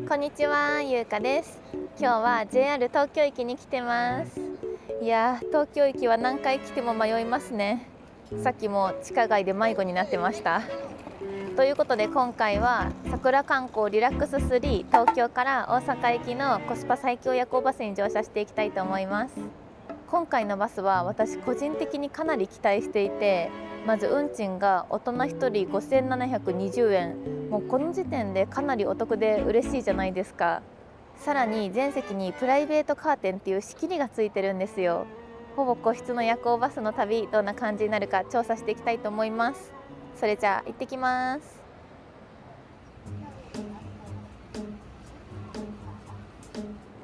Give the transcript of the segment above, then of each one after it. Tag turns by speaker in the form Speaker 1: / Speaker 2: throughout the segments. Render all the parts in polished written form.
Speaker 1: こんにちは、ゆうかです。今日は JR 東京駅に来てます。いやー、東京駅は何回来ても迷いますね。さっきも地下街で迷子になってました。ということで今回は桜観光リラックス3東京から大阪行きのコスパ最強夜行バスに乗車していきたいと思います。今回のバスは私個人的にかなり期待していて、まず運賃が大人1人5720円、もうこの時点でかなりお得で嬉しいじゃないですか。さらに全席にプライベートカーテンっていう仕切りがついてるんですよ。ほぼ個室の夜行バスの旅、どんな感じになるか調査していきたいと思います。それじゃあ行ってきます。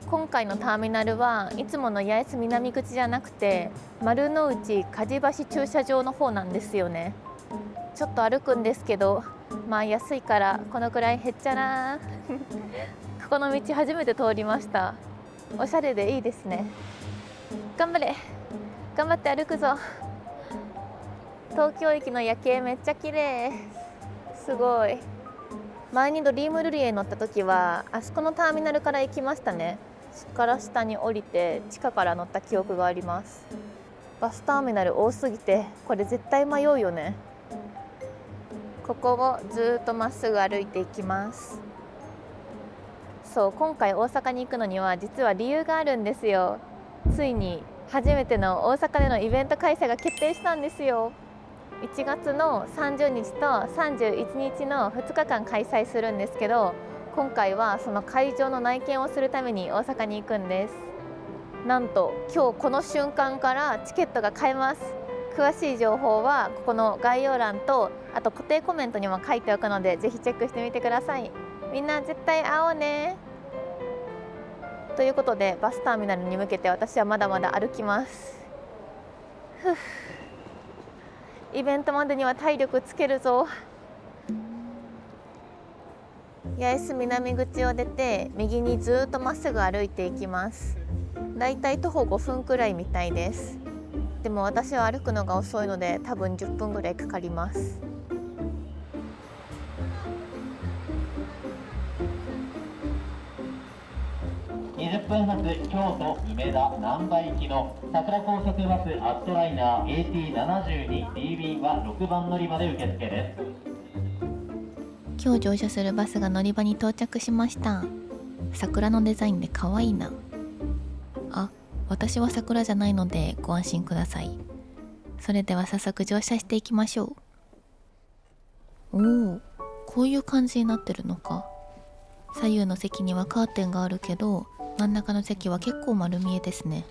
Speaker 1: 今回のターミナルはいつもの八重洲南口じゃなくて丸の内梶橋駐車場の方なんですよね。ちょっと歩くんですけど、まあ安いからこのくらいへっちゃらここの道初めて通りました。おしゃれでいいですね。頑張れ、頑張って歩くぞ。東京駅の夜景めっちゃ綺麗、すごい。前にドリームルリエ乗った時はあそこのターミナルから行きましたね。そこから下に降りて地下から乗った記憶があります。バスターミナル多すぎてこれ絶対迷うよね。ここをずっとまっすぐ歩いていきます。そう、今回大阪に行くのには実は理由があるんですよ。ついに初めての大阪でのイベント開催が決定したんですよ。1月の30日と31日の2日間開催するんですけど、今回はその会場の内見をするために大阪に行くんです。なんと今日この瞬間からチケットが買えます。詳しい情報はここの概要欄とあと固定コメントにも書いておくのでぜひチェックしてみてください。みんな絶対会おうね。ということでバスターミナルに向けて私はまだまだ歩きます。イベントまでには体力つけるぞ。八重洲南口を出て右にずっとまっすぐ歩いていきます。だいたい徒歩5分くらいみたいです。でも私は歩くのが遅いので多分10分ぐらいかかります。
Speaker 2: 20分発京都梅田難波行きの桜高速バスアットライナー AT72DB は6番乗り場で受付です。
Speaker 1: 今日乗車するバスが乗り場に到着しました。桜のデザインで可愛いな。あ、私は桜じゃないのでご安心ください。それでは早速乗車していきましょう。おお、こういう感じになってるのか。左右の席にはカーテンがあるけど真ん中の席は結構丸見えですね。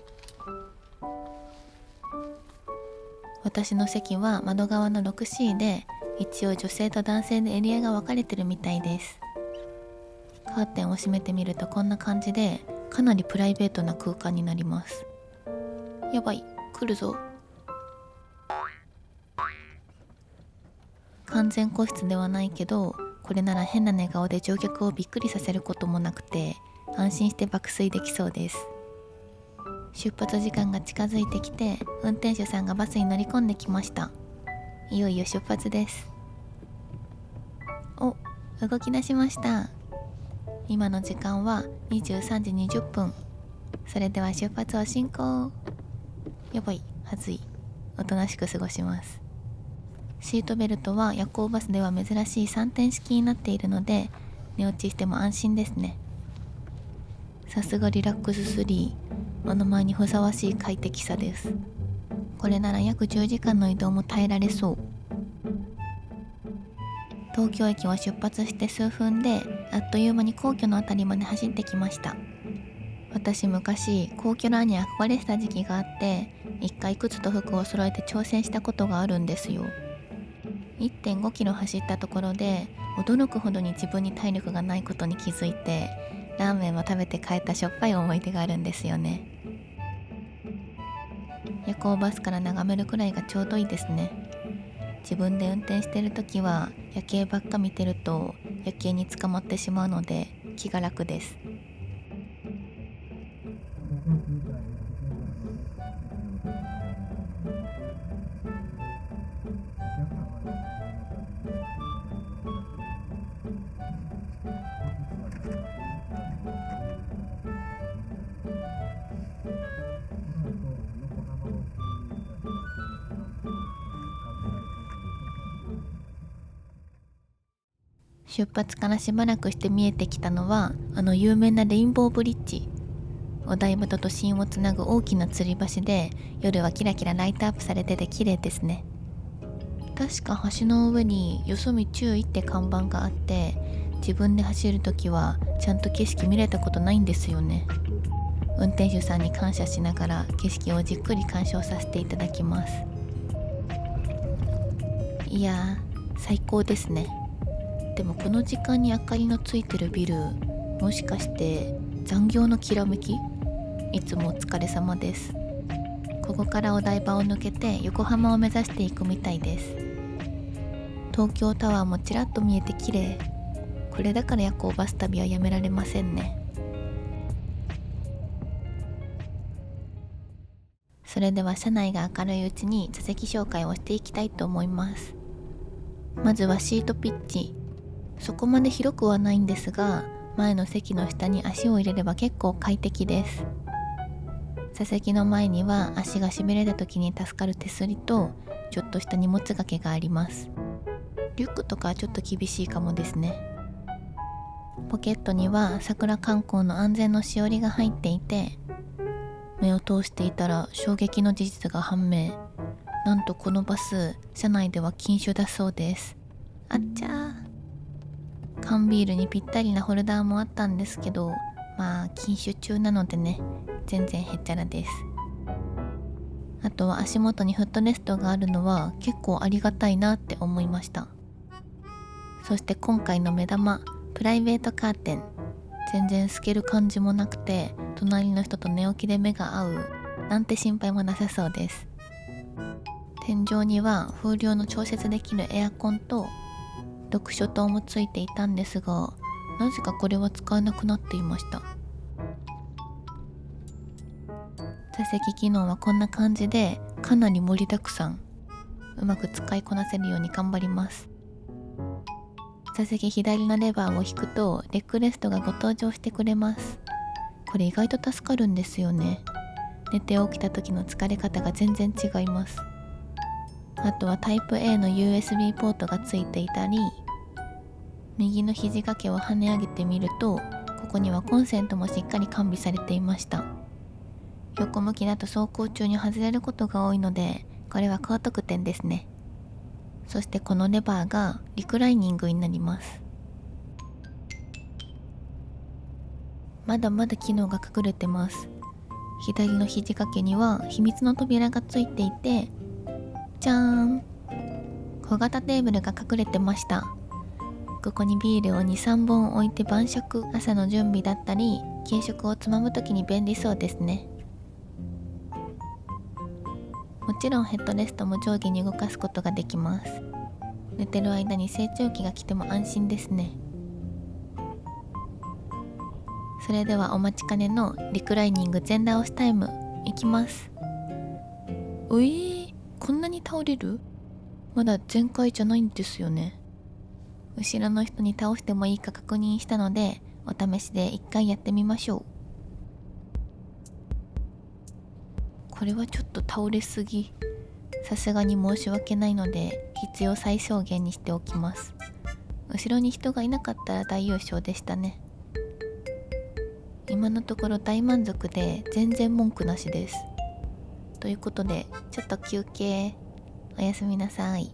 Speaker 1: 私の席は窓側の 6C で一応女性と男性でエリアが分かれてるみたいです。カーテンを閉めてみるとこんな感じでかなりプライベートな空間になります。やばい、来るぞ。完全個室ではないけどこれなら変な寝顔で乗客をびっくりさせることもなくて安心して爆睡できそうです。出発時間が近づいてきて運転手さんがバスに乗り込んできました。いよいよ出発です。お、動き出しました。今の時間は23時20分。それでは出発を進行。やばい、はずい。おとなしく過ごします。シートベルトは夜行バスでは珍しい3点式になっているので寝落ちしても安心ですね。さすがリラックス3、お名前にふさわしい快適さです。これなら約10時間の移動も耐えられそう。東京駅を出発して数分であっという間に皇居のあたりまで走ってきました。私昔皇居ランに憧れてた時期があって一回靴と服を揃えて挑戦したことがあるんですよ。1.5 キロ走ったところで驚くほどに自分に体力がないことに気づいてラーメンを食べて帰ったしょっぱい思い出があるんですよね。夜行バスから眺めるくらいがちょうどいいですね。自分で運転してるときは夜景ばっか見てると夜景に捕まってしまうので気が楽です。出発からしばらくして見えてきたのはあの有名なレインボーブリッジ。お台場と都心をつなぐ大きな吊り橋で、夜はキラキラライトアップされてて綺麗ですね。確か橋の上によそ見注意って看板があって、自分で走るときはちゃんと景色見れたことないんですよね。運転手さんに感謝しながら景色をじっくり鑑賞させていただきます。いやー、最高ですね。でもこの時間に明かりのついてるビル、もしかして残業のきらめき？いつもお疲れ様です。ここからお台場を抜けて横浜を目指していくみたいです。東京タワーもちらっと見えて綺麗。これだから夜行バス旅はやめられませんね。それでは車内が明るいうちに座席紹介をしていきたいと思います。まずはシートピッチ。そこまで広くはないんですが、前の席の下に足を入れれば結構快適です。座席の前には足がしびれた時に助かる手すりとちょっとした荷物掛けがあります。リュックとかはちょっと厳しいかもですね。ポケットには桜観光の安全のしおりが入っていて、目を通していたら衝撃の事実が判明。なんとこのバス、車内では禁酒だそうです。あっちゃー。缶ビールにぴったりなホルダーもあったんですけど、まあ禁酒中なのでね、全然へっちゃらです。あとは足元にフットレストがあるのは結構ありがたいなって思いました。そして今回の目玉、プライベートカーテン。全然透ける感じもなくて、隣の人と寝起きで目が合うなんて心配もなさそうです。天井には風量の調節できるエアコンと読書灯もついていたんですが、なぜかこれは使えなくなっていました。座席機能はこんな感じで、かなり盛りだくさん。うまく使いこなせるように頑張ります。座席左のレバーを引くとレッグレストがご登場してくれます。これ意外と助かるんですよね。寝て起きた時の疲れ方が全然違います。あとはタイプ A の USB ポートがついていたり、右の肘掛けを跳ね上げてみると、ここにはコンセントもしっかり完備されていました。横向きだと走行中に外れることが多いので、これは高得点ですね。そしてこのレバーがリクライニングになります。まだまだ機能が隠れてます。左の肘掛けには秘密の扉がついていて、じゃーん、小型テーブルが隠れてました。ここにビールを 2,3 本置いて晩酌、朝の準備だったり軽食をつまむときに便利そうですね。もちろんヘッドレストも上下に動かすことができます。寝てる間に成長期が来ても安心ですね。それではお待ちかねのリクライニング全倒しタイムいきます。こんなに倒れる？まだ全開じゃないんですよね。後ろの人に倒してもいいか確認したので、お試しで一回やってみましょう。これはちょっと倒れすぎ。さすがに申し訳ないので必要最小限にしておきます。後ろに人がいなかったら大優勝でしたね。今のところ大満足で全然文句なしです。ということでちょっと休憩。おやすみなさい。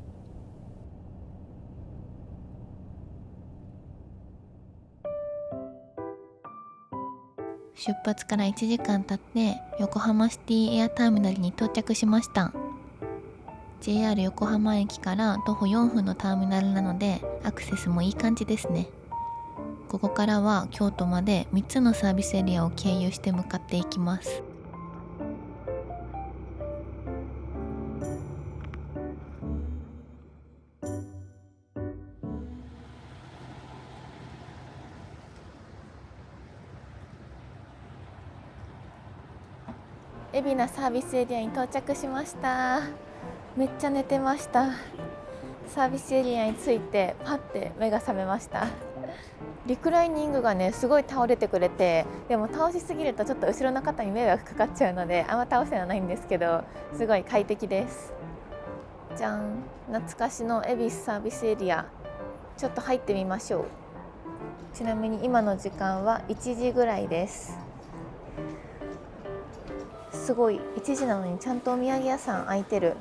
Speaker 1: 出発から1時間経って横浜シティエアターミナルに到着しました。 JR 横浜駅から徒歩4分のターミナルなのでアクセスもいい感じですね。ここからは京都まで3つのサービスエリアを経由して向かっていきます。海老名サービスエリアに到着しました。めっちゃ寝てました。サービスエリアに着いてパッて目が覚めました。リクライニングがねすごい倒れてくれて、でも倒しすぎるとちょっと後ろの方に迷惑かかっちゃうのであんま倒してはないんですけど、すごい快適です。じゃん、懐かしの恵比寿サービスエリア。ちょっと入ってみましょう。ちなみに今の時間は1時ぐらいです。すごい1時なのにちゃんとお土産屋さん開いてる。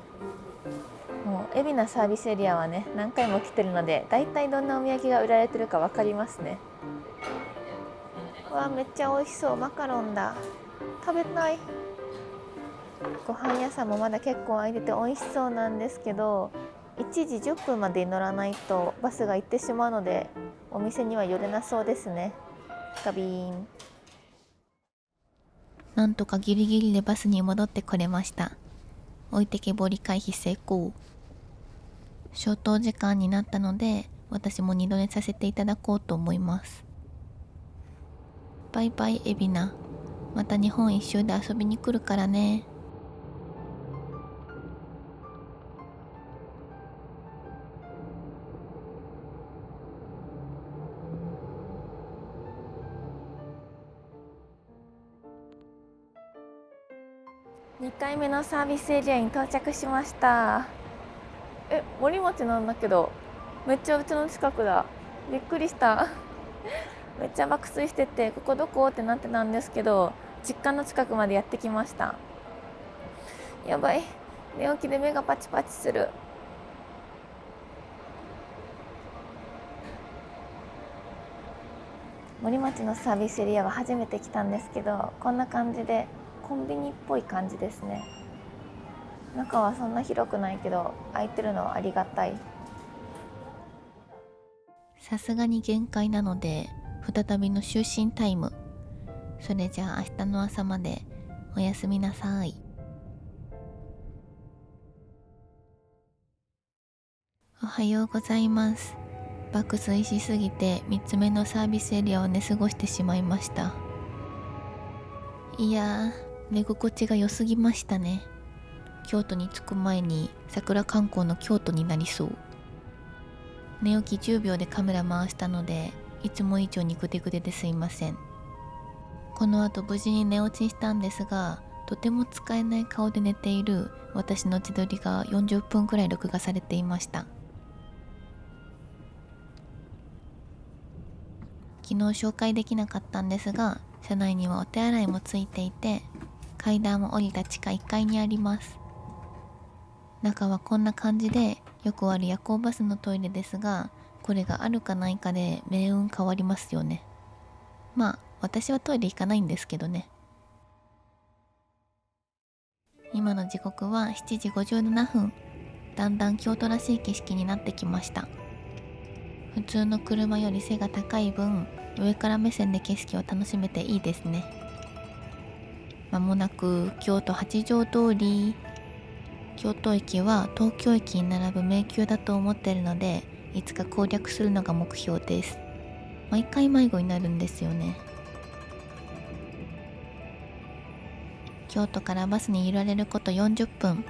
Speaker 1: もう海老名サービスエリアはね何回も来てるのでだいたいどんなお土産が売られてるか分かりますね。わあめっちゃ美味しそう。マカロンだ。食べたい。ご飯屋さんもまだ結構空いてて美味しそうなんですけど、1時10分までに乗らないとバスが行ってしまうのでお店には寄れなそうですね。ガビーン。なんとかギリギリでバスに戻ってこれました。置いてけぼり回避成功。消灯時間になったので私も二度寝させていただこうと思います。バイバイ海老名、また日本一周で遊びに来るからね。2回目のサービスエリアに到着しました。森町なんだけどめっちゃうちの近くだ。びっくりしためっちゃ爆睡しててここどこってなってたんですけど実家の近くまでやってきました。やばい、寝起きで目がパチパチする。森町のサービスエリアは初めて来たんですけどこんな感じでコンビニっぽい感じですね。中はそんな広くないけど空いてるのはありがたい。さすがに限界なので再びの就寝タイム。それじゃあ明日の朝までおやすみなさい。おはようございます。爆睡しすぎて3つ目のサービスエリアを寝過ごしてしまいました。いやー寝心地が良すぎましたね。京都に着く前に桜観光の京都になりそう。寝起き10秒でカメラ回したのでいつも以上にグデグデですいません。この後無事に寝落ちしたんですがとても使えない顔で寝ている私の自撮りが40分くらい録画されていました。昨日紹介できなかったんですが車内にはお手洗いもついていて階段を降りた地下1階にあります。中はこんな感じでよくある夜行バスのトイレですがこれがあるかないかで命運変わりますよね。まあ私はトイレ行かないんですけどね。今の時刻は7時57分。だんだん京都らしい景色になってきました。普通の車より背が高い分上から目線で景色を楽しめていいですね。まもなく京都八条通り。京都駅は東京駅に並ぶ迷宮だと思っているのでいつか攻略するのが目標です。毎回迷子になるんですよね。京都からバスに揺られること40分。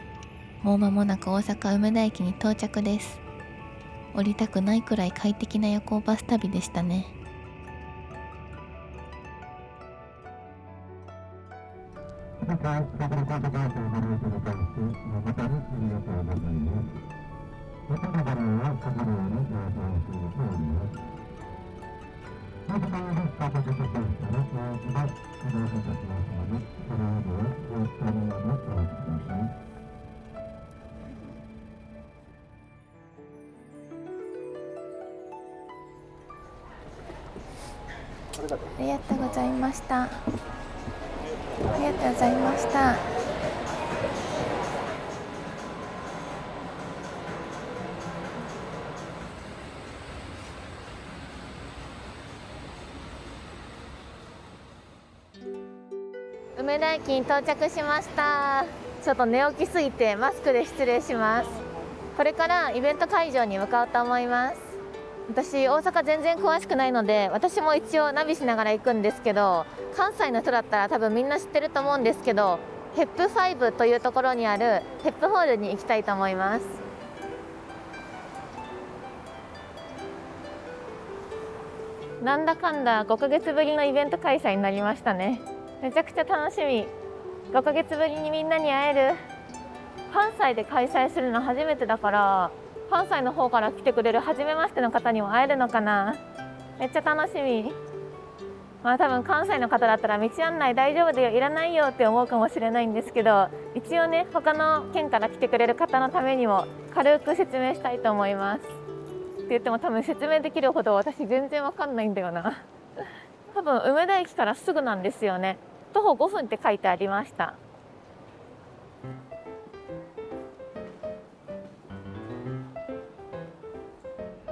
Speaker 1: もう間もなく大阪梅田駅に到着です。降りたくないくらい快適な夜行バス旅でしたね。ありがとうございました。ありがとうございました。梅田駅に到着しました。ちょっと寝起きすぎてマスクで失礼します。これからイベント会場に向かおうと思います。私大阪全然詳しくないので私も一応ナビしながら行くんですけど関西の人だったら多分みんな知ってると思うんですけどヘップ5というところにあるヘップホールに行きたいと思います。なんだかんだ5ヶ月ぶりのイベント開催になりましたね。めちゃくちゃ楽しみ。5ヶ月ぶりにみんなに会える。関西で開催するの初めてだから関西の方から来てくれる初めましての方にも会えるのかな。めっちゃ楽しみ。まあ多分関西の方だったら道案内大丈夫だよいらないよって思うかもしれないんですけど、一応ね他の県から来てくれる方のためにも軽く説明したいと思います。って言っても多分説明できるほど私全然わかんないんだよな。多分梅田駅からすぐなんですよね。徒歩5分って書いてありました。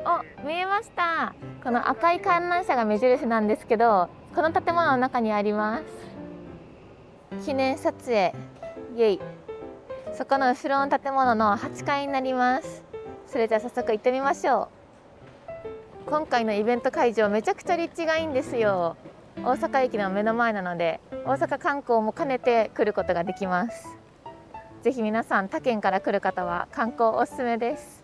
Speaker 1: お、見えました。この赤い観覧車が目印なんですけど、この建物の中にあります。記念撮影イエイ。そこの後ろの建物の8階になります。それじゃあ早速行ってみましょう。今回のイベント会場めちゃくちゃ立地がいいんですよ。大阪駅の目の前なので大阪観光も兼ねて来ることができます。ぜひ皆さん他県から来る方は観光おすすめです。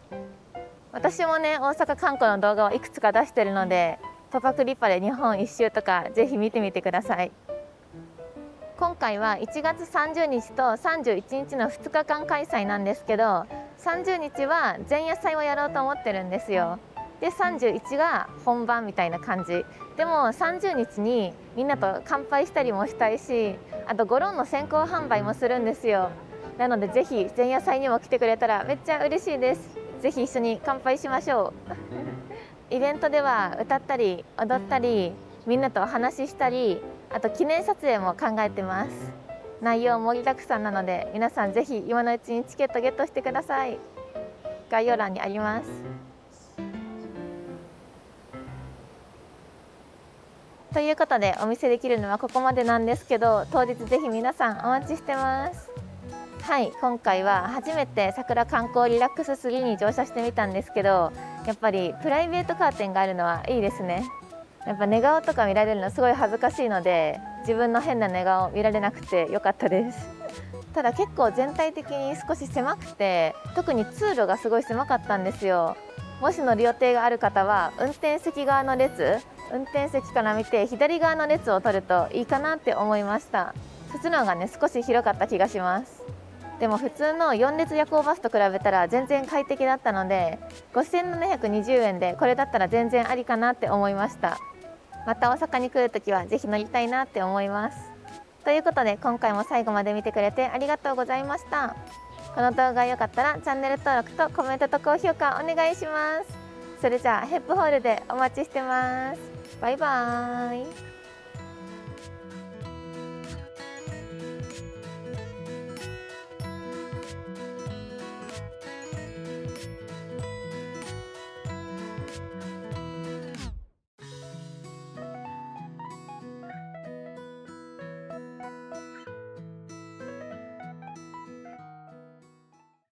Speaker 1: 私もね大阪観光の動画をいくつか出してるので、パパクリパで日本一周とかぜひ見てみてください。今回は1月30日と31日の2日間開催なんですけど、30日は前夜祭をやろうと思ってるんですよ。で31が本番みたいな感じでも、30日にみんなと乾杯したりもしたいし、あとゴロンの先行販売もするんですよ。なのでぜひ前夜祭にも来てくれたらめっちゃ嬉しいです。ぜひ一緒に乾杯しましょう。イベントでは歌ったり踊ったりみんなとお話ししたり、あと記念撮影も考えてます。内容盛りだくさんなので皆さんぜひ今のうちにチケットゲットしてください。概要欄にあります。ということでお見せできるのはここまでなんですけど、当日ぜひ皆さんお待ちしてます。はい、今回は初めて桜観光リラックス3に乗車してみたんですけど、やっぱりプライベートカーテンがあるのはいいですね。やっぱ寝顔とか見られるのすごい恥ずかしいので、自分の変な寝顔見られなくてよかったです。ただ結構全体的に少し狭くて、特に通路がすごい狭かったんですよ。もし乗る予定がある方は運転席側の列、運転席から見て左側の列を取るといいかなって思いました。そっちの方がね少し広かった気がします。でも普通の4列夜行バスと比べたら全然快適だったので、5720円でこれだったら全然ありかなって思いました。また大阪に来るときはぜひ乗りたいなって思います。ということで今回も最後まで見てくれてありがとうございました。この動画が良かったらチャンネル登録とコメントと高評価お願いします。それじゃあヘップホールでお待ちしてます。バイバーイ。